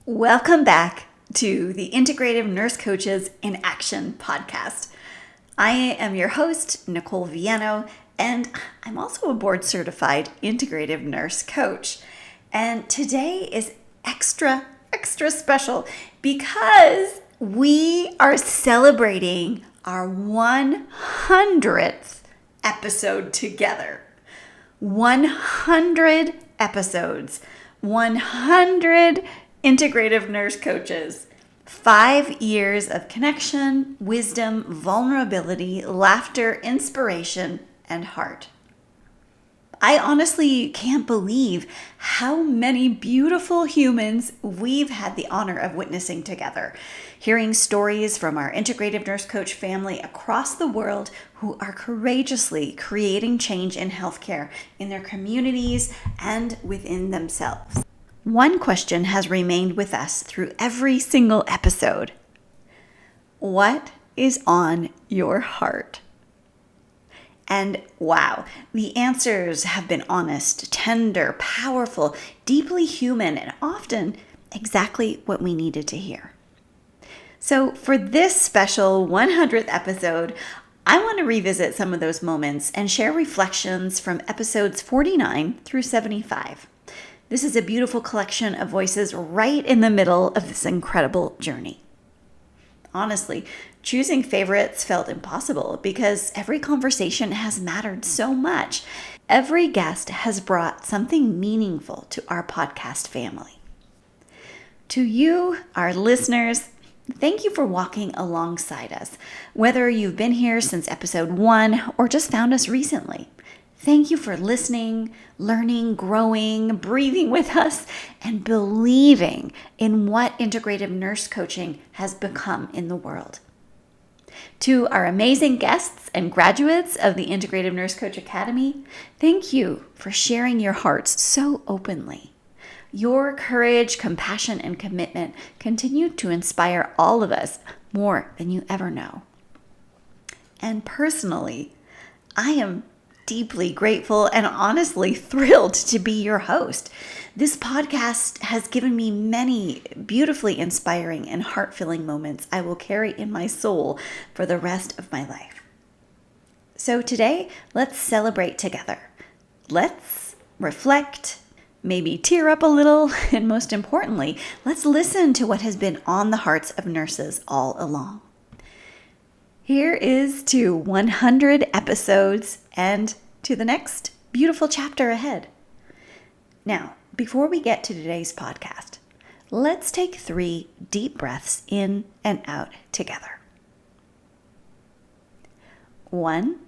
Welcome back to the Integrative Nurse Coaches in Action podcast. I am your host, Nicole Viano, and I'm also a board-certified Integrative Nurse Coach. And today is extra special because we are celebrating our 100th episode together. 100 episodes, 100 Integrative Nurse Coaches, 5 years of connection, wisdom, vulnerability, laughter, inspiration, and heart. I honestly can't believe how many beautiful humans we've had the honor of witnessing together, hearing stories from our Integrative Nurse Coach family across the world who are courageously creating change in healthcare in their communities and within themselves. One question has remained with us through every single episode. What is on your heart? And wow, the answers have been honest, tender, powerful, deeply human, and often exactly what we needed to hear. So for this special 100th episode, I want to revisit some of those moments and share reflections from episodes 49 through 75. This is a beautiful collection of voices right in the middle of this incredible journey. Honestly, choosing favorites felt impossible because every conversation has mattered so much. Every guest has brought something meaningful to our podcast family. To you, our listeners, thank you for walking alongside us, whether you've been here since episode 1 or just found us recently. Thank you for listening, learning, growing, breathing with us, and believing in what Integrative Nurse Coaching has become in the world. To our amazing guests and graduates of the Integrative Nurse Coach Academy, thank you for sharing your hearts so openly. Your courage, compassion, and commitment continue to inspire all of us more than you ever know. And personally, I am deeply grateful and honestly thrilled to be your host. This podcast has given me many beautifully inspiring and heart-filling moments I will carry in my soul for the rest of my life. So today, let's celebrate together. Let's reflect, maybe tear up a little, and most importantly, let's listen to what has been on the hearts of nurses all along. Here is to 100 episodes and to the next beautiful chapter ahead. Now, before we get to today's podcast, let's take 3 deep breaths in and out together. 1,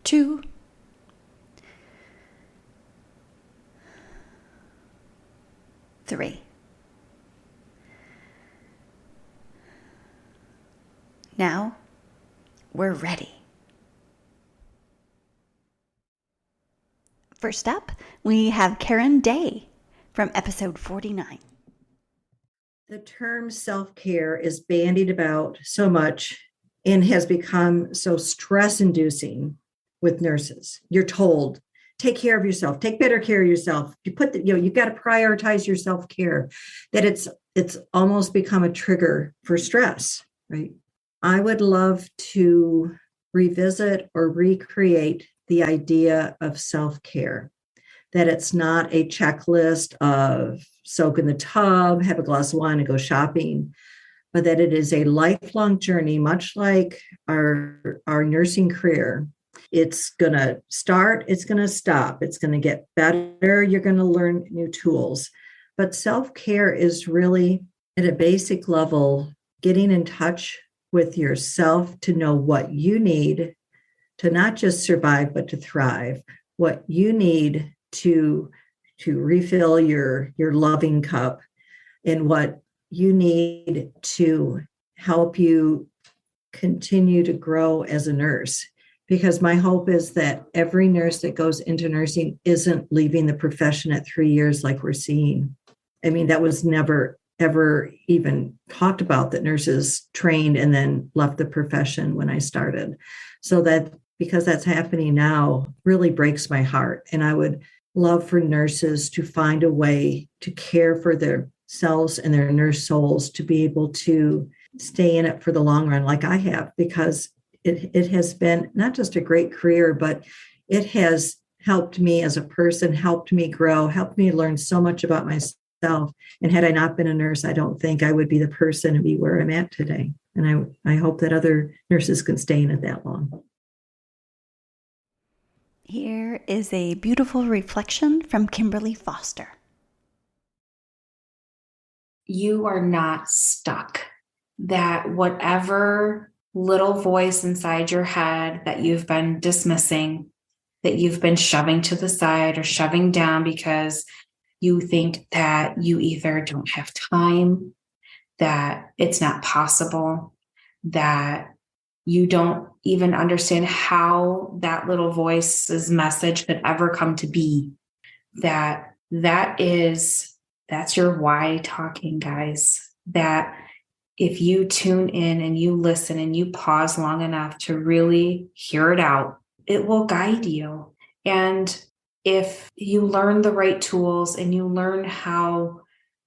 2, 3. Now, we're ready. First up, we have Karen Day from episode 49. The term self-care is bandied about so much and has become so stress-inducing with nurses. You're told, take care of yourself, take better care of yourself. You've got to prioritize your self-care, that it's almost become a trigger for stress, right? I would love to revisit or recreate the idea of self-care, that it's not a checklist of soak in the tub, have a glass of wine, and go shopping, but that it is a lifelong journey, much like our nursing career. It's going to start, it's going to stop, it's going to get better, you're going to learn new tools. But self-care is really, at a basic level, getting in touch with yourself to know what you need to not just survive, but to thrive, what you need to refill your loving cup, and what you need to help you continue to grow as a nurse. Because my hope is that every nurse that goes into nursing isn't leaving the profession at 3 years like we're seeing. I mean, that was never ever even talked about, that nurses trained and then left the profession when I started. So that, because that's happening now, really breaks my heart. And I would love for nurses to find a way to care for themselves and their nurse souls to be able to stay in it for the long run, like I have, because it has been not just a great career, but it has helped me as a person, helped me grow, helped me learn so much about myself. And had I not been a nurse, I don't think I would be the person and be where I'm at today. And I hope that other nurses can stay in it that long. Here is a beautiful reflection from Kimberly Foster. You are not stuck. That whatever little voice inside your head that you've been dismissing, that you've been shoving to the side or shoving down because you think that you either don't have time, that it's not possible, that you don't even understand how that little voice's message could ever come to be, that's your why talking, guys. That if you tune in and you listen and you pause long enough to really hear it out, it will guide you. And if you learn the right tools and you learn how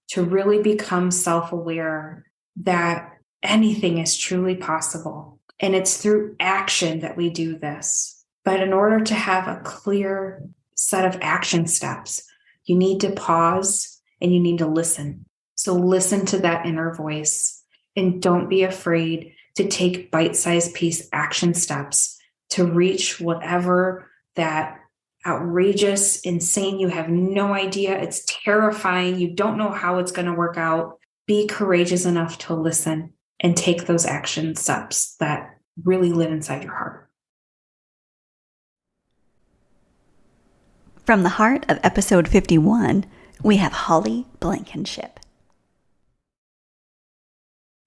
to really become self-aware, that anything is truly possible. And it's through action that we do this. But in order to have a clear set of action steps, you need to pause and you need to listen. So listen to that inner voice and don't be afraid to take bite-sized piece action steps to reach whatever that outrageous, insane, you have no idea, it's terrifying, you don't know how it's going to work out. Be courageous enough to listen and take those action steps that really live inside your heart. From the heart of episode 51, we have Holly Blankenship.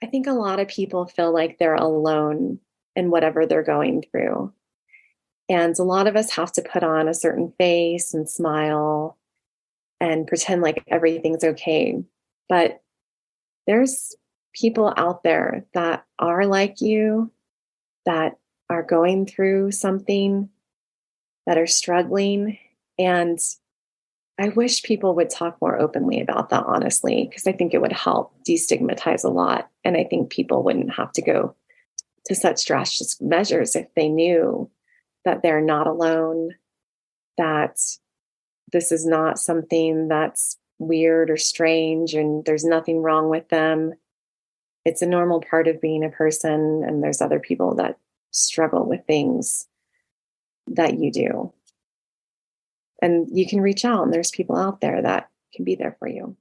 I think a lot of people feel like they're alone in whatever they're going through. And a lot of us have to put on a certain face and smile and pretend like everything's okay. But there's people out there that are like you, that are going through something, that are struggling. And I wish people would talk more openly about that, honestly, because I think it would help destigmatize a lot. And I think people wouldn't have to go to such drastic measures if they knew that they're not alone, that this is not something that's weird or strange and there's nothing wrong with them. It's a normal part of being a person, and there's other people that struggle with things that you do. And you can reach out, and there's people out there that can be there for you.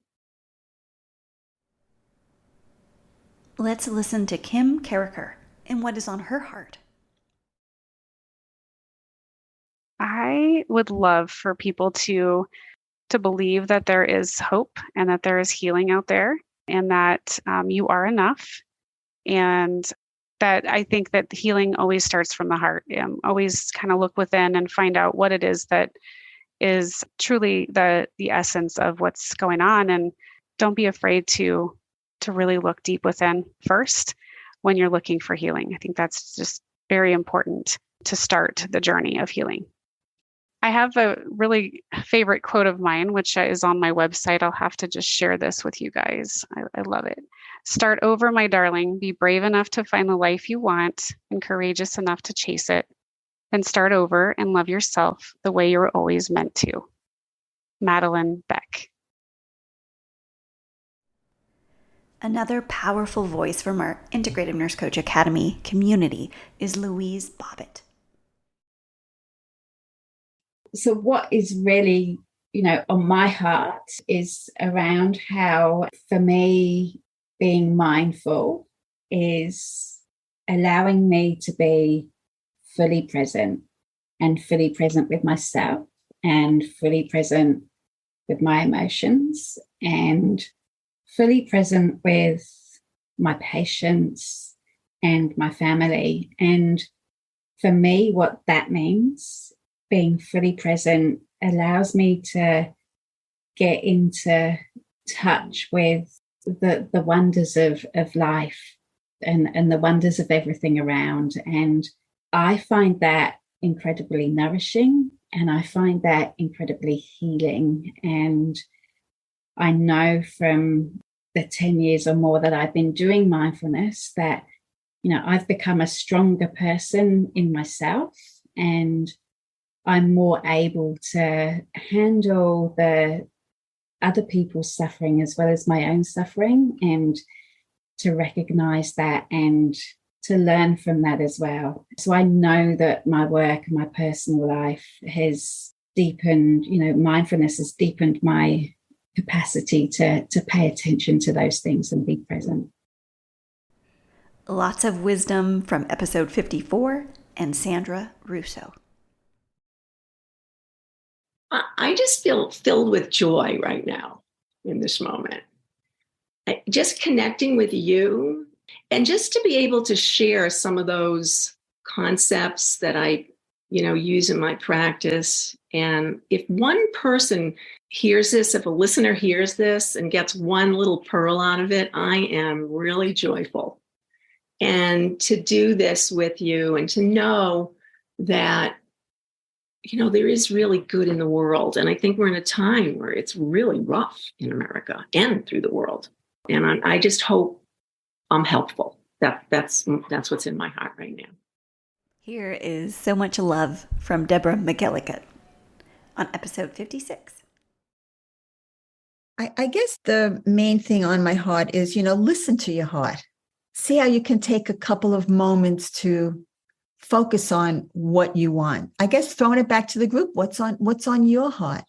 Let's listen to Kim Carricker and what is on her heart. I would love for people to believe that there is hope and that there is healing out there, and that you are enough. And that I think that healing always starts from the heart. Always kind of look within and find out what it is that is truly the essence of what's going on. And don't be afraid to really look deep within first when you're looking for healing. I think that's just very important to start the journey of healing. I have a really favorite quote of mine, which is on my website. I'll have to just share this with you guys. I love it. Start over, my darling. Be brave enough to find the life you want and courageous enough to chase it. Then start over and love yourself the way you were always meant to. Madeline Beck. Another powerful voice from our Integrative Nurse Coach Academy community is Louise Bobbitt. So what is really, on my heart is around how, for me, being mindful is allowing me to be fully present, and fully present with myself, and fully present with my emotions, and fully present with my patients and my family. And for me, what that means, being fully present, allows me to get into touch with the wonders of life and the wonders of everything around. And I find that incredibly nourishing And I find that incredibly healing. And I know from the 10 years or more that I've been doing mindfulness that, I've become a stronger person in myself, and I'm more able to handle the other people's suffering as well as my own suffering, and to recognize that and to learn from that as well. So I know that my work and my personal life has deepened, mindfulness has deepened my capacity to pay attention to those things and be present. Lots of wisdom from episode 54 and Sandra Russo. I just feel filled with joy right now in this moment. Just connecting with you, and just to be able to share some of those concepts that I, use in my practice. And if one person hears this, if a listener hears this and gets one little pearl out of it, I am really joyful. And to do this with you and to know that, there is really good in the world. And I think we're in a time where it's really rough in America and through the world. And I just hope I'm helpful. That's what's in my heart right now. Here is so much love from Deborah McGillicuddy on episode 56. I guess the main thing on my heart is, listen to your heart. See how you can take a couple of moments to focus on what you want. I guess throwing it back to the group, what's on your heart?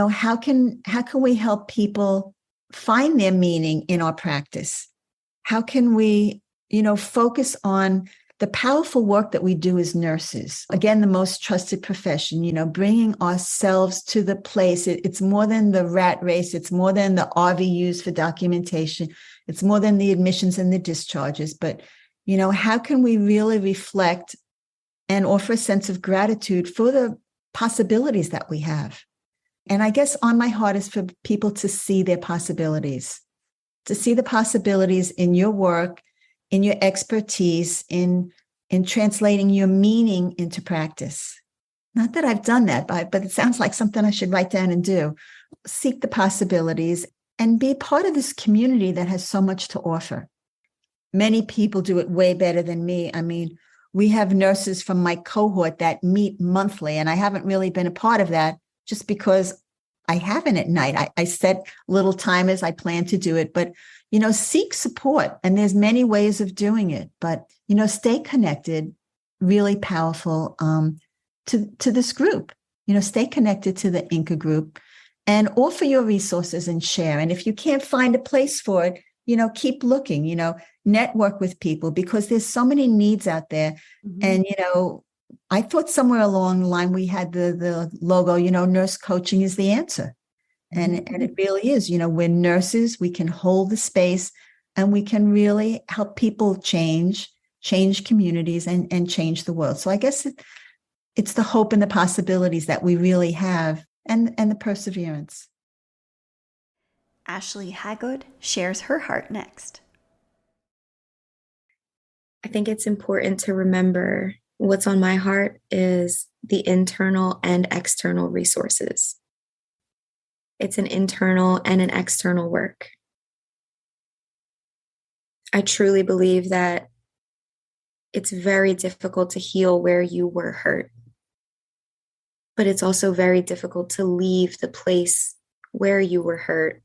How can we help people find their meaning in our practice? How can we, focus on the powerful work that we do as nurses? Again, the most trusted profession, bringing ourselves to the place. It's more than the rat race. It's more than the RVUs for documentation. It's more than the admissions and the discharges. But, how can we really reflect and offer a sense of gratitude for the possibilities that we have? And I guess on my heart is for people to see their possibilities, to see the possibilities in your work, in your expertise, in translating your meaning into practice. Not that I've done that, but it sounds like something I should write down and do. Seek the possibilities and be part of this community that has so much to offer. Many people do it way better than me. I mean, we have nurses from my cohort that meet monthly, and I haven't really been a part of that just because I haven't at night. I set little timers. I plan to do it, but, seek support. And there's many ways of doing it, but, stay connected, really powerful to this group. Stay connected to the Inca group and offer your resources and share. And if you can't find a place for it, keep looking, network with people, because there's so many needs out there. Mm-hmm. And, I thought somewhere along the line we had the logo, nurse coaching is the answer. And it really is, we're nurses, we can hold the space, and we can really help people change communities and change the world. So I guess it's the hope and the possibilities that we really have, and the perseverance. Ashley Hagood shares her heart next. I think it's important to remember what's on my heart is the internal and external resources. It's an internal and an external work. I truly believe that it's very difficult to heal where you were hurt, but it's also very difficult to leave the place where you were hurt,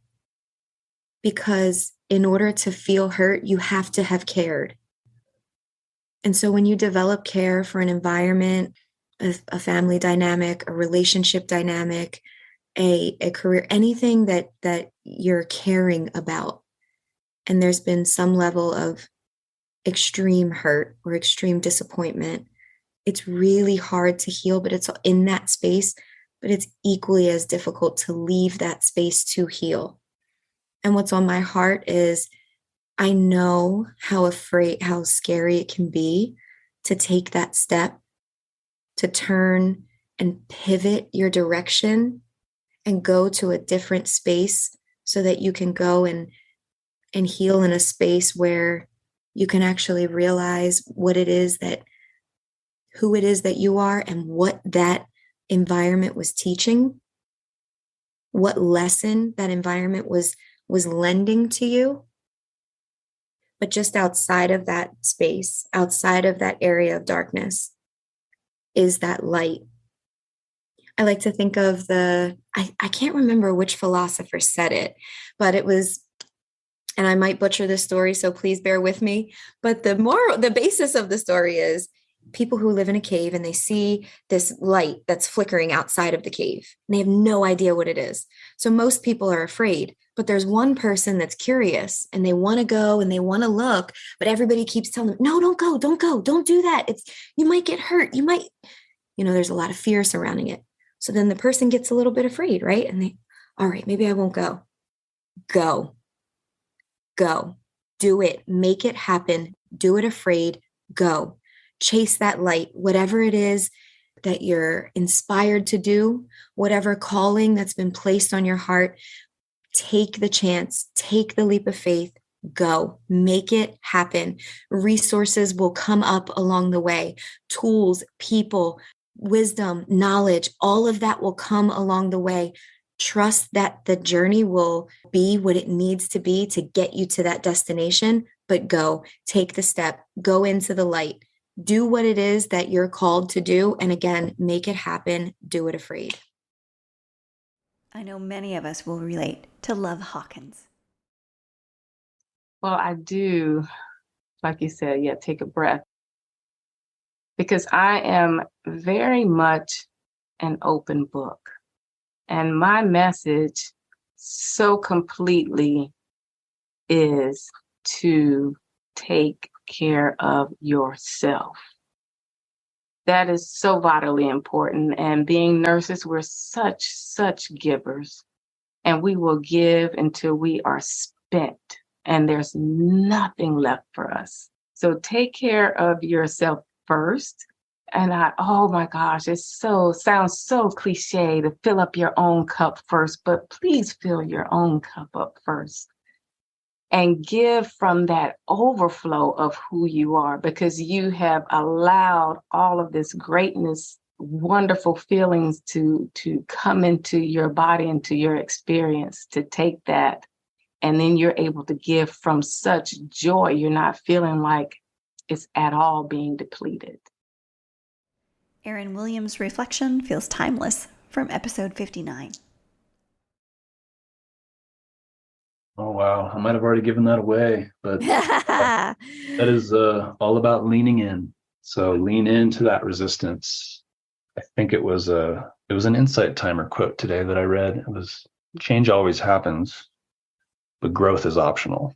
because in order to feel hurt, you have to have cared. And so when you develop care for an environment, a family dynamic, a relationship dynamic, a career, anything that you're caring about, and there's been some level of extreme hurt or extreme disappointment, it's really hard to heal, but it's in that space, but it's equally as difficult to leave that space to heal. And what's on my heart is I know how scary it can be to take that step, to turn and pivot your direction and go to a different space so that you can go and heal in a space where you can actually realize who it is that you are and what that environment was teaching, what lesson that environment was lending to you. But just outside of that space, outside of that area of darkness, is that light. I like to think of I can't remember which philosopher said it, but it was, and I might butcher this story, so please bear with me. But the basis of the story is people who live in a cave and they see this light that's flickering outside of the cave. And they have no idea what it is. So most people are afraid, but there's one person that's curious and they want to go and they want to look, but everybody keeps telling them, no, don't go, don't do that. You might get hurt. There's a lot of fear surrounding it. So then the person gets a little bit afraid, right? And all right, maybe I won't go. Go, do it, make it happen, do it afraid, go. Chase that light, whatever it is that you're inspired to do, whatever calling that's been placed on your heart, take the chance, take the leap of faith, go, make it happen. Resources will come up along the way. Tools, people, wisdom, knowledge, all of that will come along the way. Trust that the journey will be what it needs to be to get you to that destination, but go, take the step, go into the light. Do what it is that you're called to do. And again, make it happen. Do it afraid. I know many of us will relate to Love Hawkins. Well, I do, like you said, take a breath. Because I am very much an open book. And my message so completely is to take care of yourself. That is so vitally important. And being nurses, we're such givers. And we will give until we are spent and there's nothing left for us. So take care of yourself first. And oh my gosh, sounds so cliche to fill up your own cup first, but please fill your own cup up first. And give from that overflow of who you are, because you have allowed all of this greatness, wonderful feelings to come into your body, into your experience, to take that. And then you're able to give from such joy. You're not feeling like it's at all being depleted. Erin Williams' reflection feels timeless from episode 59. Oh, wow. I might have already given that away, but that is all about leaning in. So lean into that resistance. I think it was an Insight Timer quote today that I read. It was, change always happens, but growth is optional.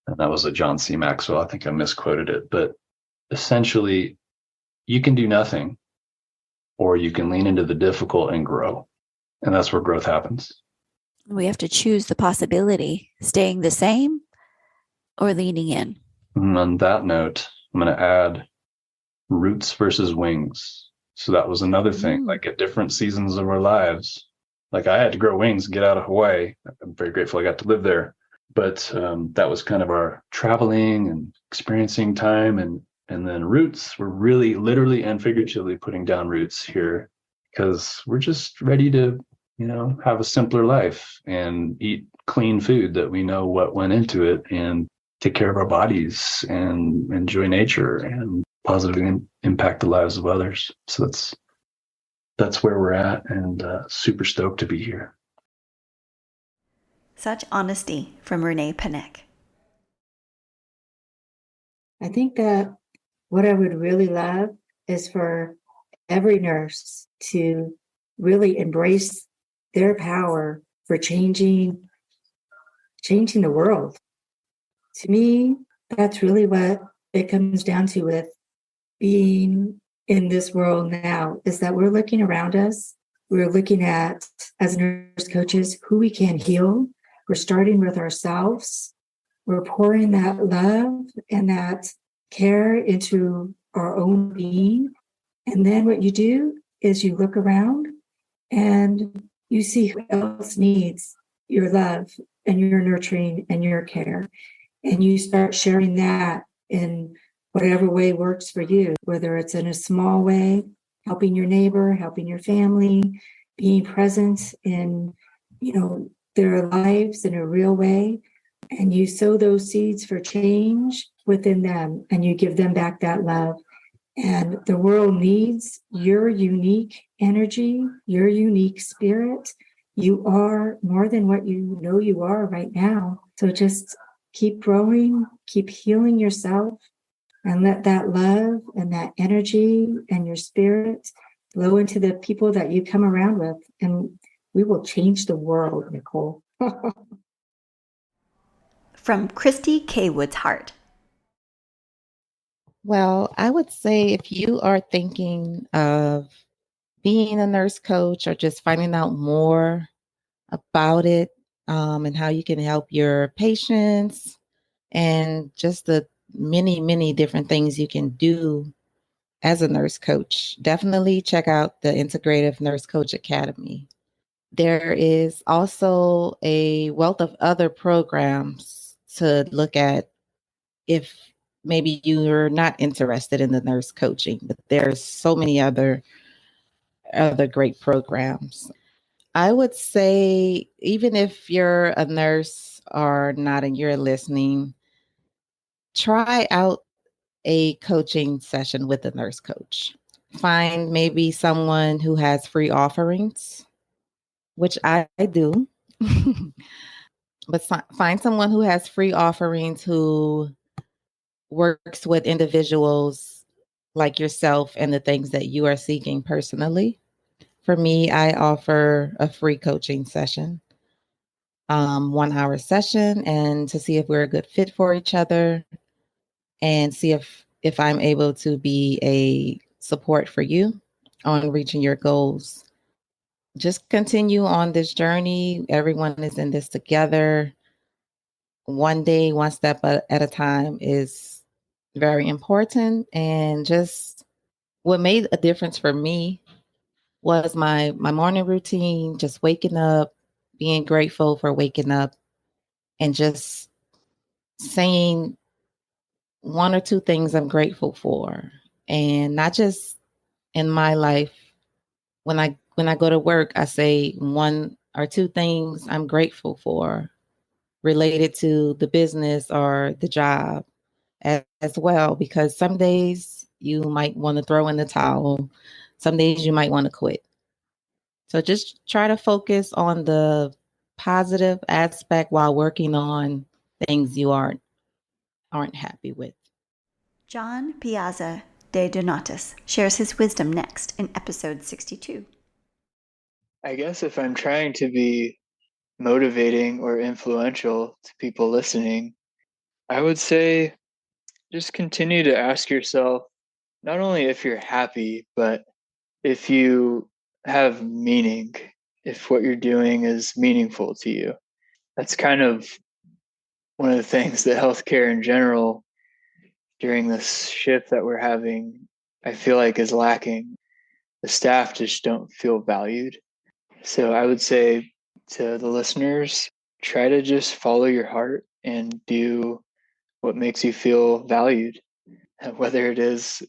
And that was a John C. Maxwell. I think I misquoted it, but essentially you can do nothing, or you can lean into the difficult and grow. And that's where growth happens. We have to choose the possibility, staying the same or leaning in. And on that note, I'm going to add roots versus wings. So that was another thing, like at different seasons of our lives. Like I had to grow wings and get out of Hawaii. I'm very grateful I got to live there. But that was kind of our traveling and experiencing time. And then roots, we're really literally and figuratively putting down roots here because we're just ready to have a simpler life and eat clean food that we know what went into it and take care of our bodies and enjoy nature and positively impact the lives of others. So that's where we're at, and super stoked to be here. Such honesty from Renee Panek. I think that what I would really love is for every nurse to really embrace their power for changing the world. To me, that's really what it comes down to with being in this world now, is that we're looking around us. We're looking at, as nurse coaches, who we can heal. We're starting with ourselves. We're pouring that love and that care into our own being. And then what you do is you look around and you see who else needs your love and your nurturing and your care. And you start sharing that in whatever way works for you, whether it's in a small way helping your neighbor, helping your family, being present in, their lives in a real way. And you sow those seeds for change within them, and you give them back that love. And the world needs your unique energy, your unique spirit. You are more than what you know you are right now. So just keep growing, keep healing yourself, and let that love and that energy and your spirit flow into the people that you come around with. And we will change the world, Nicole. From Christy K. Wood's heart. Well, I would say if you are thinking of being a nurse coach or just finding out more about it, and how you can help your patients and just the many, many different things you can do as a nurse coach, definitely check out the Integrative Nurse Coach Academy. There is also a wealth of other programs to look at if maybe you're not interested in the nurse coaching, but there's so many other great programs. I would say even if you're a nurse or not and you're listening, try out a coaching session with a nurse coach. Find maybe someone who has free offerings, which I do. But find someone who has free offerings, who works with individuals like yourself and the things that you are seeking personally. For me, I offer a free coaching session, 1 hour session, and to see if we're a good fit for each other and see if I'm able to be a support for you on reaching your goals. Just continue on this journey. Everyone is in this together. One day, one step at a time is very important. And just what made a difference for me was my morning routine, just waking up, being grateful for waking up, and just saying one or two things I'm grateful for. And not just in my life. When I go to work, I say one or two things I'm grateful for related to the business or the job as well, because some days you might want to throw in the towel. Some days you might want to quit. So just try to focus on the positive aspect while working on things you aren't happy with. John Piazza de Donatis shares his wisdom next in episode 62. I guess if I'm trying to be motivating or influential to people listening, I would say just continue to ask yourself not only if you're happy, but if you have meaning, if what you're doing is meaningful to you. That's kind of one of the things that healthcare in general during this shift that we're having, I feel like is lacking. The staff just don't feel valued. So I would say to the listeners, try to just follow your heart and do what makes you feel valued, whether it is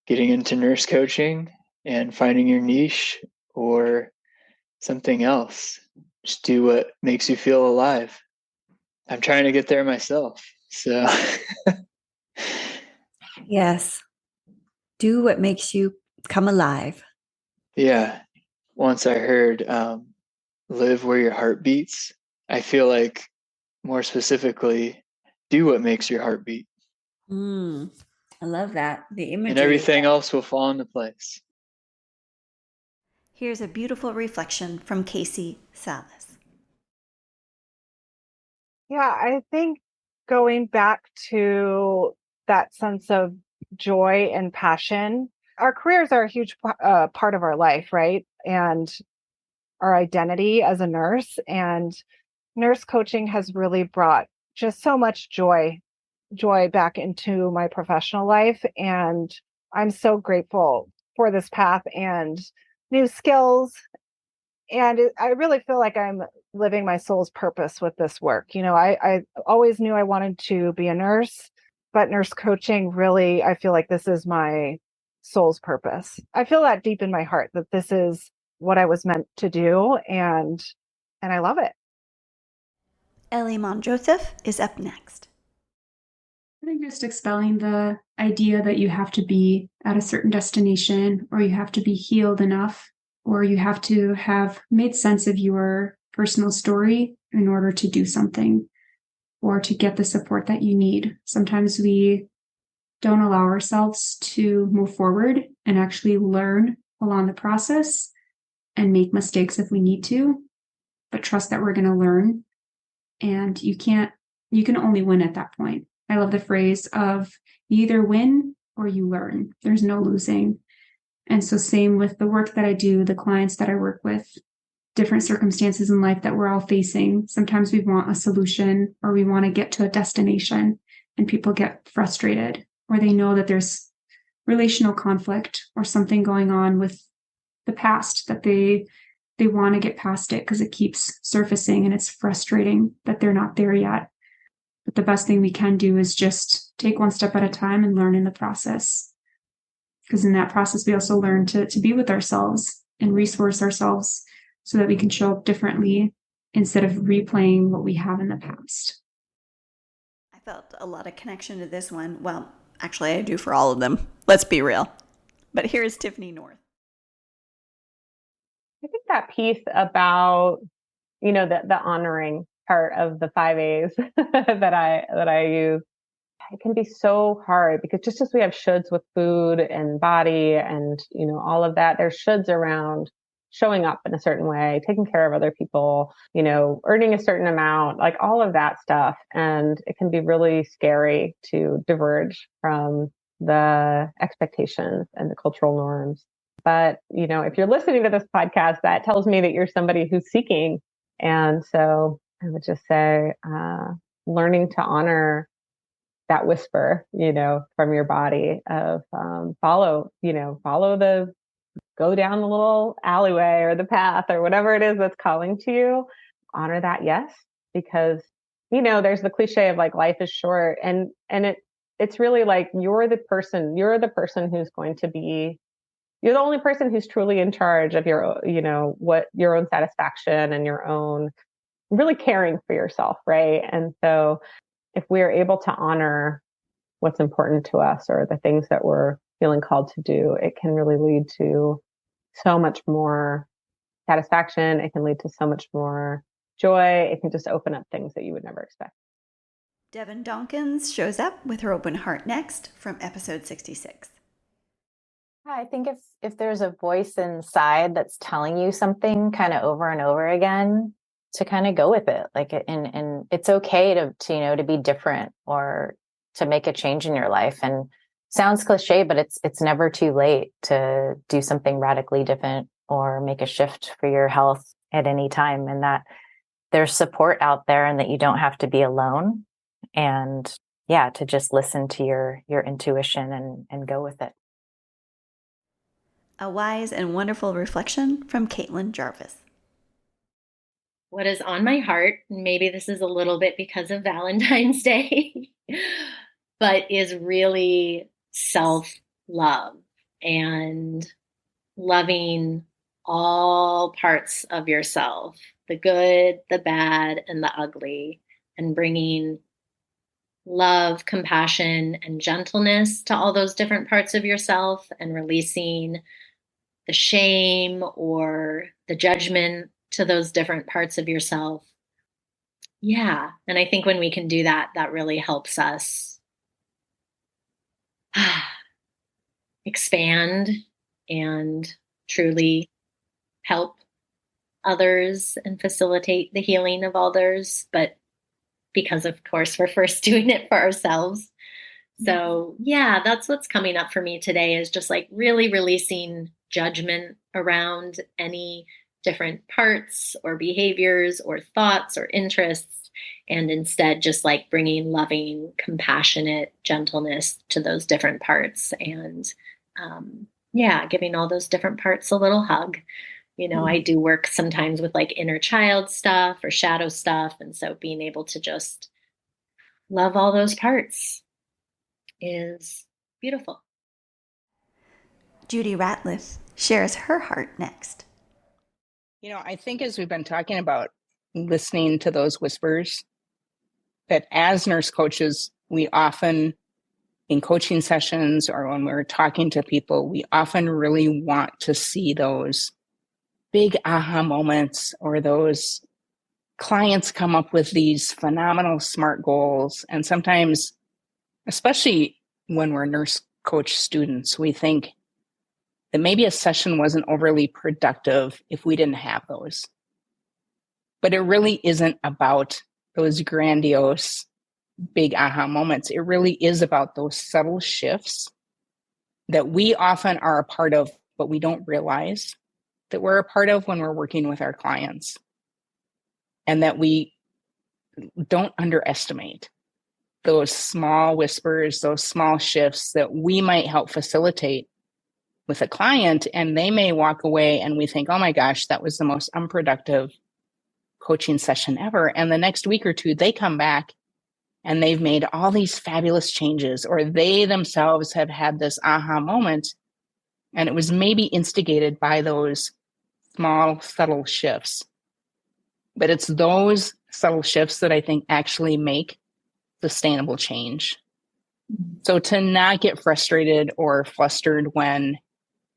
getting into nurse coaching and finding your niche or something else. Just do what makes you feel alive. I'm trying to get there myself. So Yes. Do what makes you come alive. yeah. Once I heard live where your heart beats, I feel like more specifically, do what makes your heart beat. I love that. The imagery. And everything else will fall into place. Here's a beautiful reflection from Casey Salas. Yeah, I think going back to that sense of joy and passion, our careers are a huge part of our life, right? And our identity as a nurse. And nurse coaching has really brought just so much joy back into my professional life. And I'm so grateful for this path and new skills. And I really feel like I'm living my soul's purpose with this work. I always knew I wanted to be a nurse, but nurse coaching really, I feel like this is my soul's purpose. I feel that deep in my heart that this is what I was meant to do, and I love it. Ellie Mon-Joseph is up next. I think just expelling the idea that you have to be at a certain destination, or you have to be healed enough, or you have to have made sense of your personal story in order to do something or to get the support that you need. Sometimes we don't allow ourselves to move forward and actually learn along the process and make mistakes if we need to, but trust that we're going to learn. And you can only win at that point. I love the phrase of you either win or you learn. There's no losing. And so same with the work that I do, the clients that I work with, different circumstances in life that we're all facing. Sometimes we want a solution or we want to get to a destination, and people get frustrated, or they know that there's relational conflict or something going on with the past that they want to get past it because it keeps surfacing and it's frustrating that they're not there yet. But the best thing we can do is just take one step at a time and learn in the process. Because in that process, we also learn to be with ourselves and resource ourselves so that we can show up differently instead of replaying what we have in the past. I felt a lot of connection to this one. Well, actually, I do for all of them. Let's be real. But here is Tiffany North. I think that piece about, the honoring part of the 5 A's that I use, it can be so hard because just as we have shoulds with food and body and, all of that, there's shoulds around showing up in a certain way, taking care of other people, earning a certain amount, like all of that stuff. And it can be really scary to diverge from the expectations and the cultural norms. But, if you're listening to this podcast, that tells me that you're somebody who's seeking. And so I would just say, learning to honor that whisper, from your body of follow go down the little alleyway or the path or whatever it is that's calling to you. Honor that, yes, because, there's the cliche of like life is short, and it's really like you're the person who's going to be. You're the only person who's truly in charge of your, what your own satisfaction and your own really caring for yourself, right? And so if we're able to honor what's important to us or the things that we're feeling called to do, it can really lead to so much more satisfaction. It can lead to so much more joy. It can just open up things that you would never expect. Devin Dawkins shows up with her open heart next from episode 66. I think if there's a voice inside that's telling you something kind of over and over again, to kind of go with it, and it's okay to be different or to make a change in your life. And sounds cliche, but it's never too late to do something radically different or make a shift for your health at any time, and that there's support out there and that you don't have to be alone. And to just listen to your intuition and go with it. A wise and wonderful reflection from Caitlin Jarvis. What is on my heart, maybe this is a little bit because of Valentine's Day, but is really self-love and loving all parts of yourself, the good, the bad, and the ugly, and bringing love, compassion, and gentleness to all those different parts of yourself, and releasing the shame or the judgment to those different parts of yourself. Yeah. And I think when we can do that, that really helps us expand and truly help others and facilitate the healing of others. But because, of course, we're first doing it for ourselves. So that's what's coming up for me today, is just like really releasing judgment around any different parts or behaviors or thoughts or interests, and instead just like bringing loving, compassionate gentleness to those different parts, and giving all those different parts a little hug. I do work sometimes with like inner child stuff or shadow stuff, and so being able to just love all those parts is beautiful. Judy Ratliff shares her heart next. I think as we've been talking about listening to those whispers, that as nurse coaches, we often, in coaching sessions or when we're talking to people, we often really want to see those big aha moments, or those clients come up with these phenomenal SMART goals. And sometimes, especially when we're nurse coach students, we think that maybe a session wasn't overly productive if we didn't have those. But it really isn't about those grandiose, big aha moments. It really is about those subtle shifts that we often are a part of, but we don't realize that we're a part of when we're working with our clients. And that we don't underestimate those small whispers, those small shifts that we might help facilitate with a client. And they may walk away and we think, oh my gosh, that was the most unproductive coaching session ever. And the next week or two, they come back and they've made all these fabulous changes, or they themselves have had this aha moment. And it was maybe instigated by those small, subtle shifts. But it's those subtle shifts that I think actually make sustainable change. So to not get frustrated or flustered when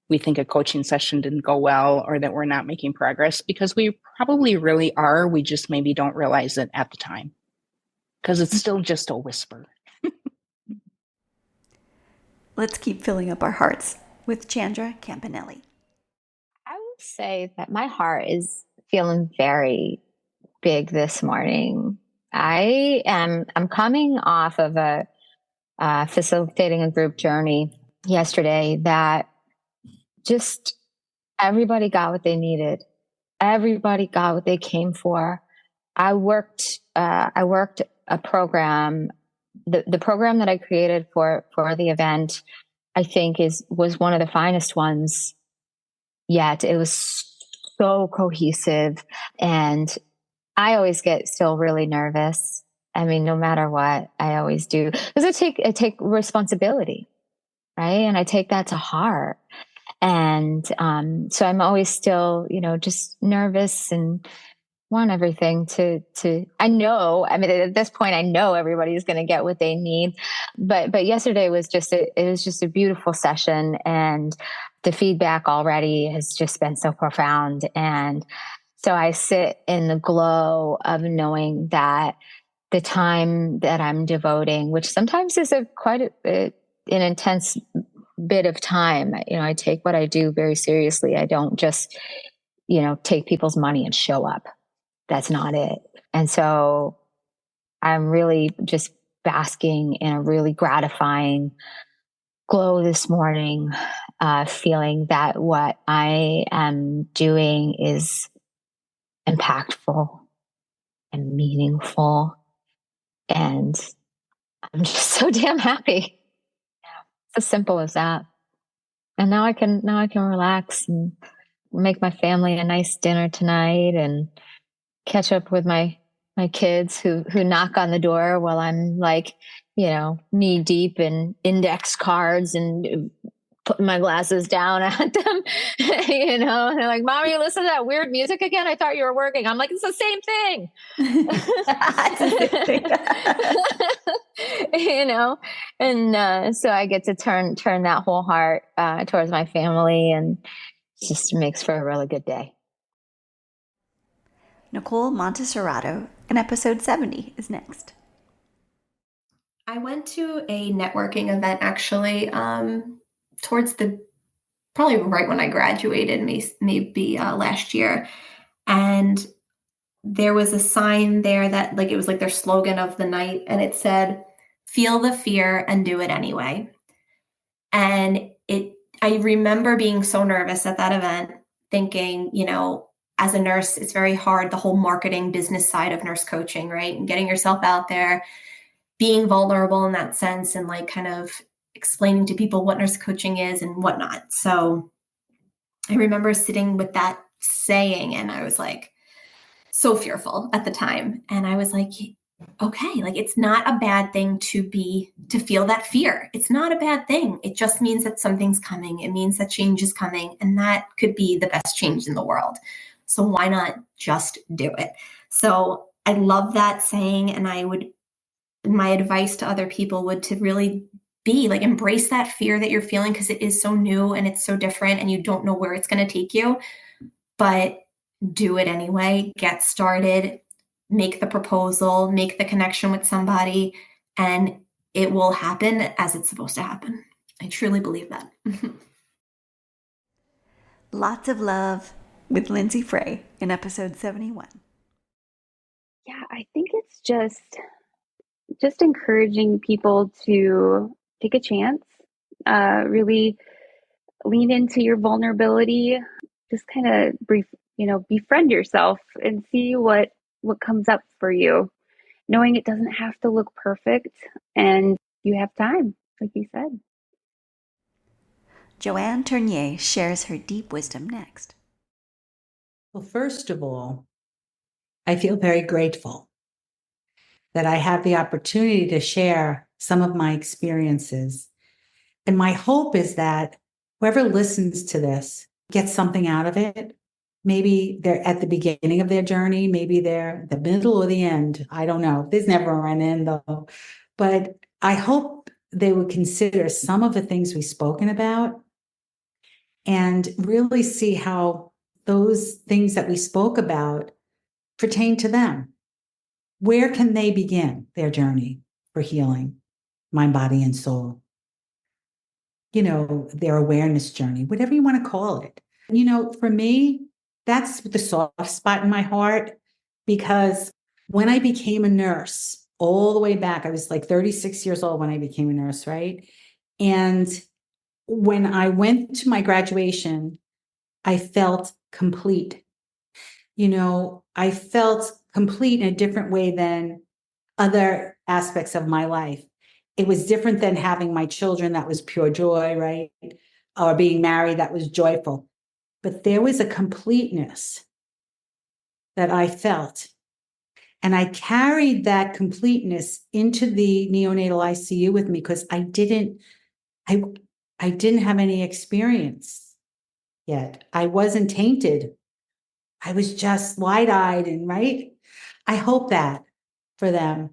we think a coaching session didn't go well, or that we're not making progress, because we probably really are. We just maybe don't realize it at the time, because it's still just a whisper. Let's keep filling up our hearts with Chandra Campanelli. I would say that my heart is feeling very big this morning. I'm coming off of a facilitating a group journey yesterday that just everybody got what they needed. Everybody got what they came for. I worked a program. The program that I created for the event, I think was one of the finest ones yet. It was so cohesive, and I always get still really nervous. I mean, no matter what, I always do, because I take responsibility, right? And I take that to heart. And so I'm always still, just nervous and want everything to, I know, at this point, I know everybody's going to get what they need. But yesterday was just a beautiful session, and the feedback already has just been so profound. And so I sit in the glow of knowing that the time that I'm devoting, which sometimes is quite an intense bit of time, I take what I do very seriously. I don't just, take people's money and show up. That's not it. And so I'm really just basking in a really gratifying glow this morning, feeling that what I am doing is impactful and meaningful. And I'm just so damn happy. It's as simple as that. And now I can relax and make my family a nice dinner tonight and catch up with my kids who knock on the door while I'm knee deep in index cards and putting my glasses down at them, and they're like, "Mom, you listen to that weird music again? I thought you were working." I'm like, "It's the same thing." And so I get to turn that whole heart towards my family, and it just makes for a really good day. Nicole Monteserato in episode 70 is next. I went to a networking event actually towards probably right when I graduated, maybe last year. And there was a sign there that it was like their slogan of the night, and it said, "Feel the fear and do it anyway." And I remember being so nervous at that event, thinking, as a nurse, it's very hard, the whole marketing business side of nurse coaching, right? And getting yourself out there, being vulnerable in that sense, and kind of explaining to people what nurse coaching is and whatnot. So I remember sitting with that saying, and I was so fearful at the time. And I was like, okay, like it's not a bad thing to feel that fear. It's not a bad thing. It just means that something's coming. It means that change is coming, and that could be the best change in the world. So why not just do it? So I love that saying, and my advice to other people would to really be like, embrace that fear that you're feeling, because it is so new and it's so different and you don't know where it's going to take you, but do it anyway. Get started, make the proposal, make the connection with somebody, and it will happen as it's supposed to happen. I truly believe that. Lots of love with Lindsay Frey in episode 71. Yeah, I think it's just encouraging people to take a chance, really lean into your vulnerability, just kind of befriend yourself and see what comes up for you, knowing it doesn't have to look perfect and you have time, like you said. Joanne Tournier shares her deep wisdom next. Well, first of all, I feel very grateful that I have the opportunity to share some of my experiences. And my hope is that whoever listens to this gets something out of it. Maybe they're at the beginning of their journey, maybe they're the middle or the end. I don't know. There's never an end, though. But I hope they would consider some of the things we've spoken about and really see how those things that we spoke about pertain to them. Where can they begin their journey for healing, mind, body, and soul? Their awareness journey, whatever you want to call it. For me, that's the soft spot in my heart, because when I became a nurse, all the way back, I was like 36 years old when I became a nurse, right? And when I went to my graduation, I felt complete. I felt complete in a different way than other aspects of my life. It was different than having my children. That was pure joy, right? Or being married, that was joyful. But there was a completeness that I felt. And I carried that completeness into the neonatal ICU with me, because I didn't have any experience yet. I wasn't tainted. I was just wide-eyed and right. I hope that for them.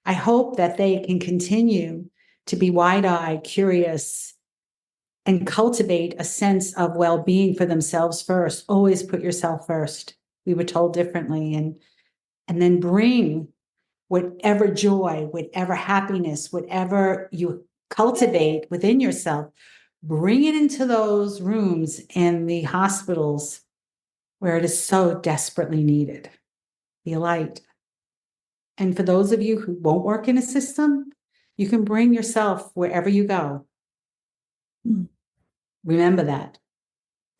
I hope that they can continue to be wide-eyed, curious, and cultivate a sense of well-being for themselves first. Always put yourself first. We were told differently. And then bring whatever joy, whatever happiness, whatever you cultivate within yourself, bring it into those rooms in the hospitals where it is so desperately needed. Be a light. And for those of you who won't work in a system, you can bring yourself wherever you go. Remember that.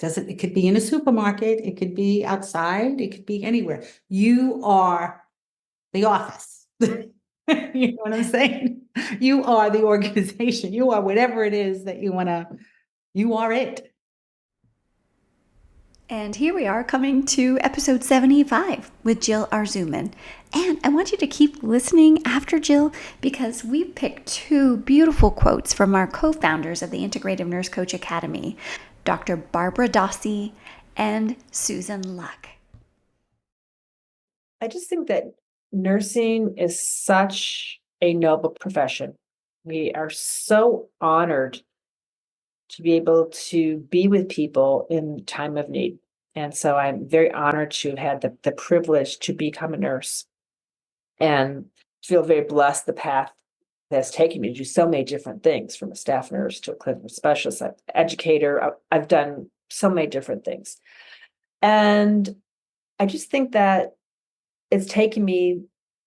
It could be in a supermarket, it could be outside, it could be anywhere. You are the office. You know what I'm saying? You are the organization. You are whatever it is that you are it. And here we are coming to episode 75 with Jill Arzuman. And I want you to keep listening after Jill, because we've picked two beautiful quotes from our co-founders of the Integrative Nurse Coach Academy, Dr. Barbara Dossey and Susan Luck. I just think that nursing is such a noble profession. We are so honored to be able to be with people in time of need. And so I'm very honored to have had the privilege to become a nurse, and feel very blessed the path that's taken me to do so many different things, from a staff nurse to a clinical specialist, educator. I've done so many different things. And I just think that it's taken me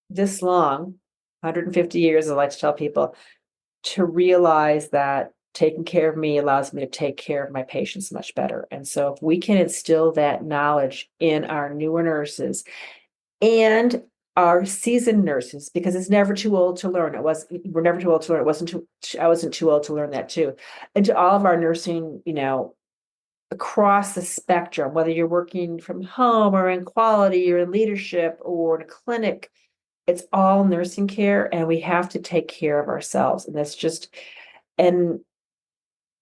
this long, 150 years, I like to tell people, to realize that taking care of me allows me to take care of my patients much better. And so if we can instill that knowledge in our newer nurses and our seasoned nurses, because it's never too old to learn. We're never too old to learn. I wasn't too old to learn that too. And to all of our nursing, across the spectrum, whether you're working from home or in quality or in leadership or in a clinic, it's all nursing care, and we have to take care of ourselves. And that's just, and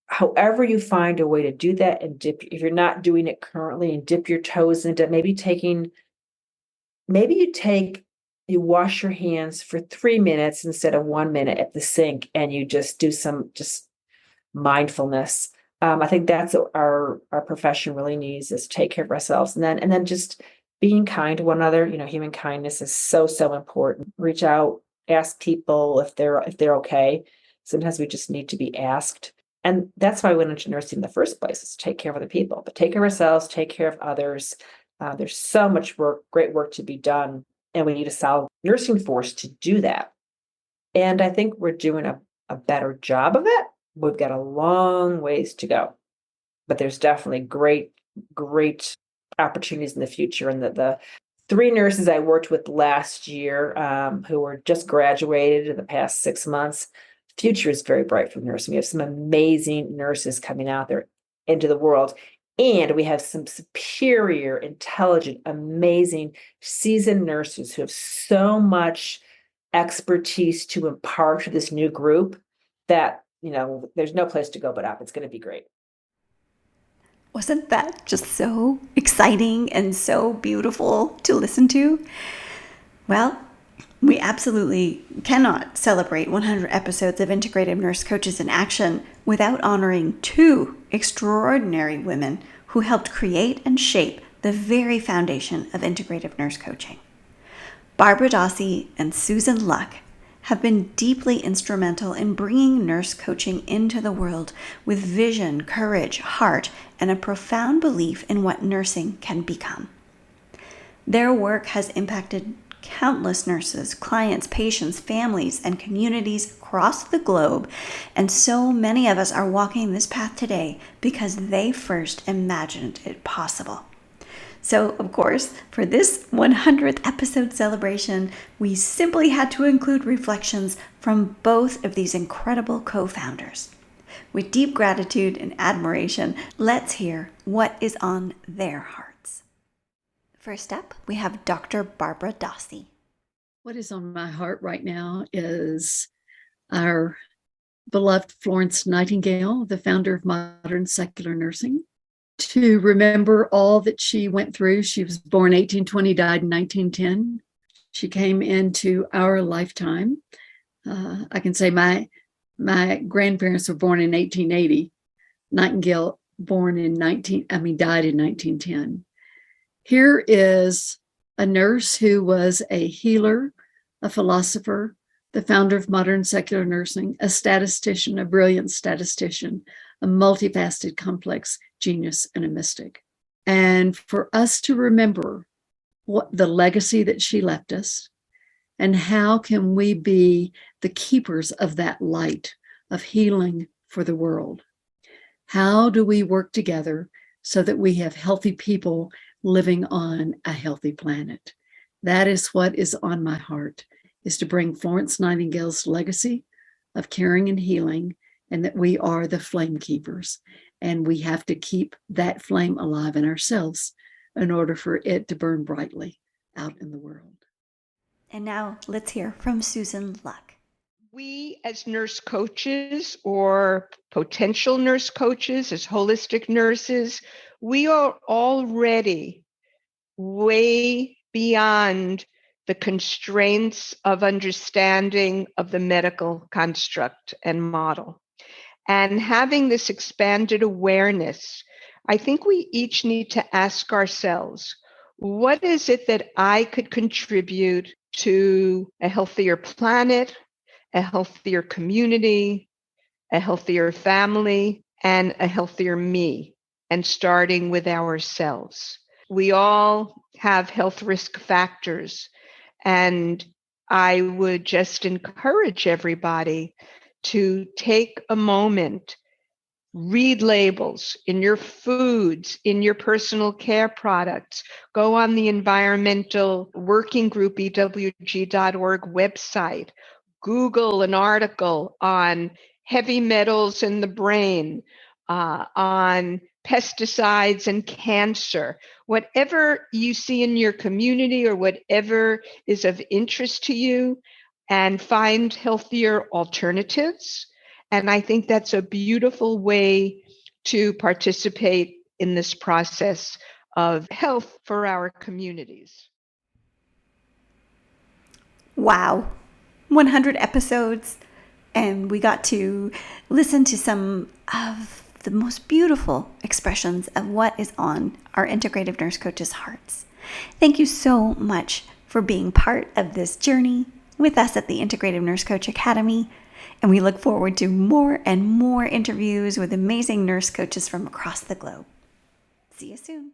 however you find a way to do that, and dip, if you're not doing it currently, and dip your toes into maybe you wash your hands for 3 minutes instead of 1 minute at the sink, and you just do some mindfulness. I think that's what our profession really needs, is take care of ourselves, and then just being kind to one another. Human kindness is so important. Reach out, ask people if they're okay. Sometimes we just need to be asked. And that's why I went into nursing in the first place, is to take care of other people, but take care of ourselves, take care of others. There's so much great work to be done, and we need a solid nursing force to do that. And I think we're doing a better job of it. We've got a long ways to go, but there's definitely great opportunities in the future. And the 3 nurses I worked with last year, who were just graduated in the past 6 months, future is very bright for nursing. We have some amazing nurses coming out there into the world, and we have some superior, intelligent, amazing, seasoned nurses who have so much expertise to impart to this new group that, there's no place to go but up. It's going to be great. Wasn't that just so exciting and so beautiful to listen to? Well, we absolutely cannot celebrate 100 episodes of Integrative Nurse Coaches in Action without honoring 2 extraordinary women who helped create and shape the very foundation of Integrative Nurse Coaching. Barbara Dossey and Susan Luck have been deeply instrumental in bringing nurse coaching into the world with vision, courage, heart, and a profound belief in what nursing can become. Their work has impacted countless nurses, clients, patients, families, and communities across the globe, and so many of us are walking this path today because they first imagined it possible. So, of course, for this 100th episode celebration, we simply had to include reflections from both of these incredible co-founders. With deep gratitude and admiration, let's hear what is on their hearts. First up, we have Dr. Barbara Dossey. What is on my heart right now is our beloved Florence Nightingale, the founder of modern secular nursing. To remember all that she went through. She was born 1820, died in 1910. She came into our lifetime. I can say my grandparents were born in 1880. Nightingale died in 1910. Here is a nurse who was a healer, a philosopher, the founder of modern secular nursing, a statistician, a brilliant statistician, a multifaceted, complex genius, and a mystic. And for us to remember what the legacy that she left us, and how can we be the keepers of that light of healing for the world? How do we work together so that we have healthy people living on a healthy planet? That is what is on my heart, is to bring Florence Nightingale's legacy of caring and healing, and that we are the flame keepers. And we have to keep that flame alive in ourselves in order for it to burn brightly out in the world. And now let's hear from Susan Luck. We as nurse coaches or potential nurse coaches, as holistic nurses, we are already way beyond the constraints of understanding of the medical construct and model. And having this expanded awareness, I think we each need to ask ourselves, what is it that I could contribute to a healthier planet, a healthier community, a healthier family, and a healthier me, and starting with ourselves. We all have health risk factors, and I would just encourage everybody to take a moment, read labels in your foods, in your personal care products, go on the Environmental Working Group, EWG.org website, Google an article on heavy metals in the brain, on pesticides and cancer. Whatever you see in your community or whatever is of interest to you, and find healthier alternatives. And I think that's a beautiful way to participate in this process of health for our communities. Wow, 100 episodes, and we got to listen to some of the most beautiful expressions of what is on our Integrative Nurse Coaches' hearts. Thank you so much for being part of this journey with us at the Integrative Nurse Coach Academy, and we look forward to more and more interviews with amazing nurse coaches from across the globe. See you soon.